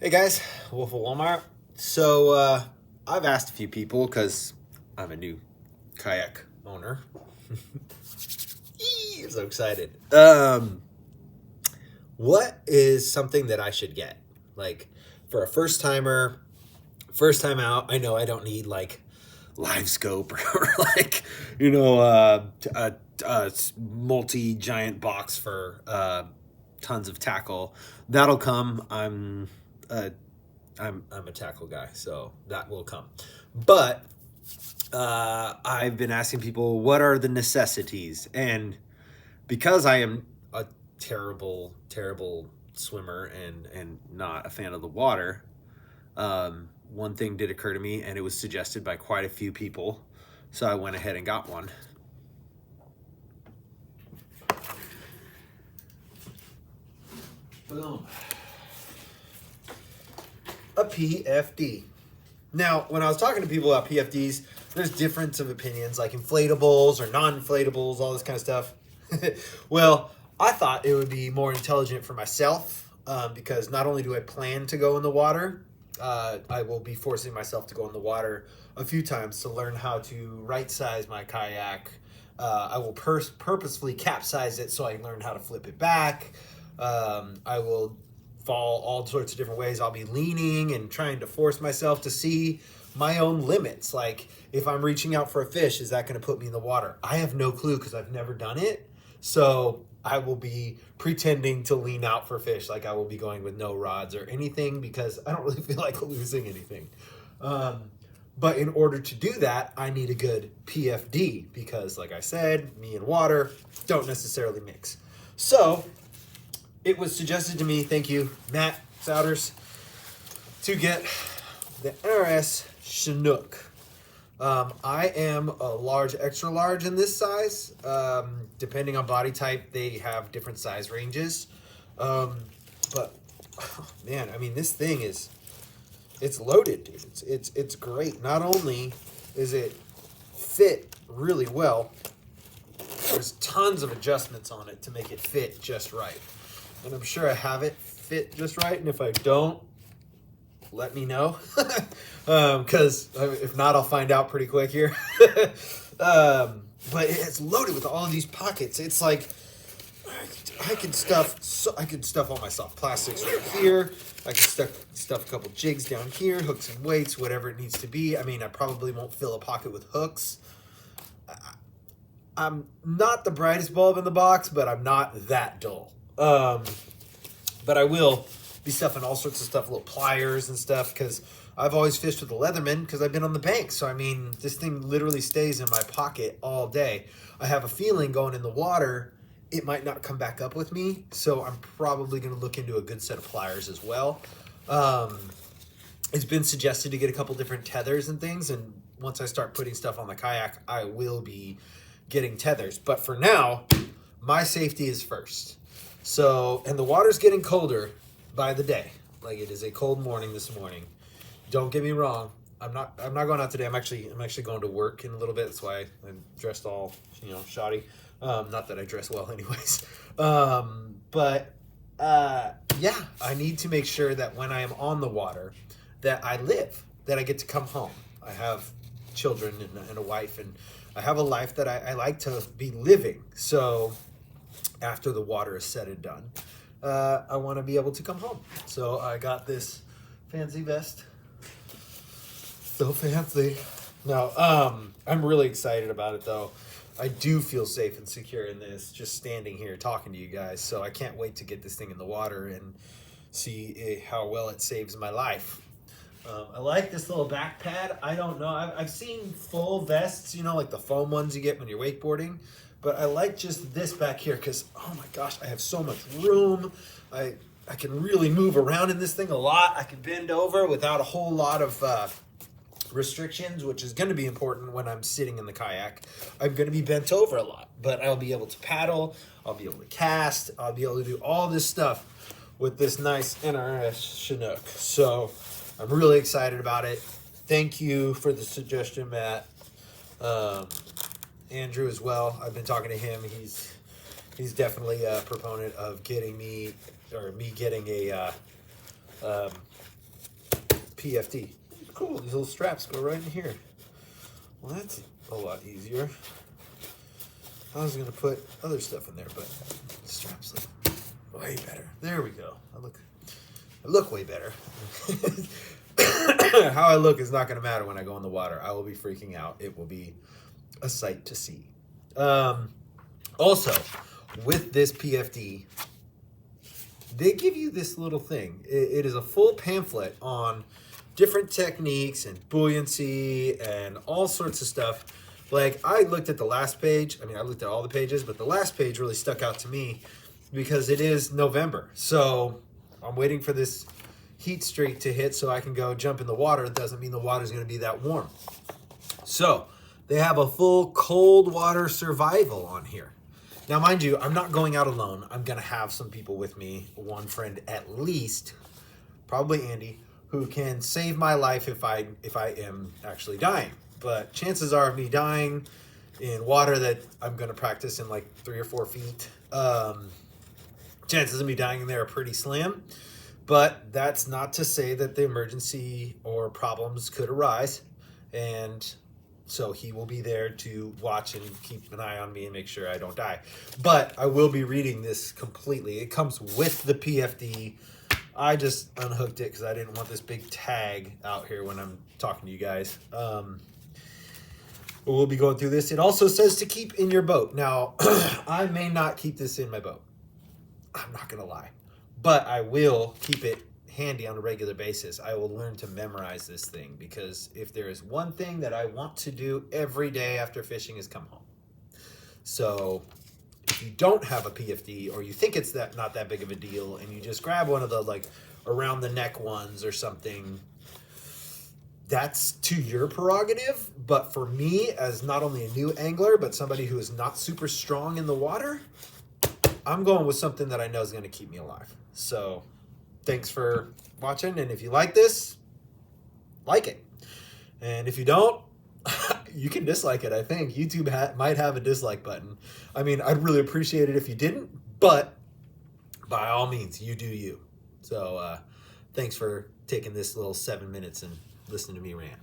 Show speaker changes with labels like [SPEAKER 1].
[SPEAKER 1] Hey guys, Wolf of Walmart. So I've asked a few people because I'm a new kayak owner. I'm so excited. What is something that I should get? Like for a first timer, first time out, I know I don't need like live scope or like, a multi-giant box for tons of tackle. That'll come. I'm a tackle guy, so that will come. But I've been asking people, what are the necessities? And because I am a terrible, terrible swimmer and not a fan of the water, one thing did occur to me, and it was suggested by quite a few people. So I went ahead and got one. Boom. A PFD. Now, when I was talking to people about PFDs, there's difference of opinions, like inflatables or non-inflatables, all this kind of stuff. Well, I thought it would be more intelligent for myself because not only do I plan to go in the water, I will be forcing myself to go in the water a few times to learn how to right-size my kayak. I will purposefully capsize it so I learn how to flip it back. I will fall all sorts of different ways. I'll be leaning and trying to force myself to see my own limits. Like if I'm reaching out for a fish, is that going to put me in the water? I have no clue because I've never done it. So I will be pretending to lean out for fish. Like I will be going with no rods or anything because I don't really feel like losing anything. But in order to do that, I need a good PFD because like I said, me and water don't necessarily mix. So it was suggested to me, thank you, Matt Souders, to get the NRS Chinook. I am a large, extra large in this size. Depending on body type, they have different size ranges. But man, I mean, this thing it's loaded, dude. It's great. Not only is it fit really well, there's tons of adjustments on it to make it fit just right. And I'm sure I have it fit just right. And if I don't, let me know. Because if not, I'll find out pretty quick here. But it's loaded with all of these pockets. It's like I could stuff all my soft plastics right here. I can stuff a couple jigs down here, hooks and weights, whatever it needs to be. I mean, I probably won't fill a pocket with hooks. I'm not the brightest bulb in the box, but I'm not that dull. But I will be stuffing all sorts of stuff, little pliers and stuff, because I've always fished with a Leatherman because I've been on the bank. So, I mean, this thing literally stays in my pocket all day. I have a feeling going in the water, it might not come back up with me. So I'm probably going to look into a good set of pliers as well. It's been suggested to get a couple different tethers and things. And once I start putting stuff on the kayak, I will be getting tethers. But for now, my safety is first. So, and the water's getting colder by the day. Like it is a cold morning this morning. Don't get me wrong. I'm not going out today. I'm actually going to work in a little bit. That's why I'm dressed all, shoddy. Not that I dress well anyways. But yeah, I need to make sure that when I am on the water that I live, that I get to come home. I have children and a wife, and I have a life that I like to be living. So after the water is said and done, I want to be able to come home. So I got this fancy vest. So fancy. No, I'm really excited about it though. I do feel safe and secure in this, just standing here talking to you guys. So I can't wait to get this thing in the water and see how well it saves my life. I like this little back pad. I don't know. I've seen full vests, like the foam ones you get when you're wakeboarding. But I like just this back here because, oh my gosh, I have so much room. I can really move around in this thing a lot. I can bend over without a whole lot of restrictions, which is going to be important when I'm sitting in the kayak. I'm going to be bent over a lot, but I'll be able to paddle. I'll be able to cast. I'll be able to do all this stuff with this nice NRS Chinook. So I'm really excited about it. Thank you for the suggestion, Matt. Andrew as well. I've been talking to him. He's definitely a proponent of getting me getting a PFD. Cool, these little straps go right in here. Well, that's a lot easier. I was going to put other stuff in there, but the straps look way better. There we go. I look way better. How I look is not going to matter when I go in the water. I will be freaking out. It will be a sight to see. Also, with this PFD, they give you this little thing. It is a full pamphlet on different techniques and buoyancy and all sorts of stuff. Like, I looked at the last page. I mean, I looked at all the pages, but the last page really stuck out to me because it is November. So I'm waiting for this heat streak to hit so I can go jump in the water. It doesn't mean the water's going to be that warm. So they have a full cold water survival on here. Now, mind you, I'm not going out alone. I'm going to have some people with me, one friend at least, probably Andy, who can save my life if I am actually dying. But chances are of me dying in water that I'm going to practice in like 3 or 4 feet, chances of me dying in there are pretty slim. But that's not to say that the emergency or problems could arise. And so he will be there to watch and keep an eye on me and make sure I don't die. But I will be reading this completely. It comes with the PFD. I just unhooked it because I didn't want this big tag out here when I'm talking to you guys. We'll be going through this. It also says to keep in your boat. Now, I may not keep this in my boat. I'm not going to lie. But I will keep it handy on a regular basis. I will learn to memorize this thing because if there is one thing that I want to do every day after fishing is come home. So if you don't have a PFD or you think it's not that big of a deal and you just grab one of the like around the neck ones or something, that's to your prerogative. But for me, as not only a new angler, but somebody who is not super strong in the water, I'm going with something that I know is going to keep me alive. So thanks for watching. And if you like this, like it. And if you don't, you can dislike it. I think YouTube might have a dislike button. I mean, I'd really appreciate it if you didn't, but by all means, you do you. So thanks for taking this little 7 minutes and listening to me rant.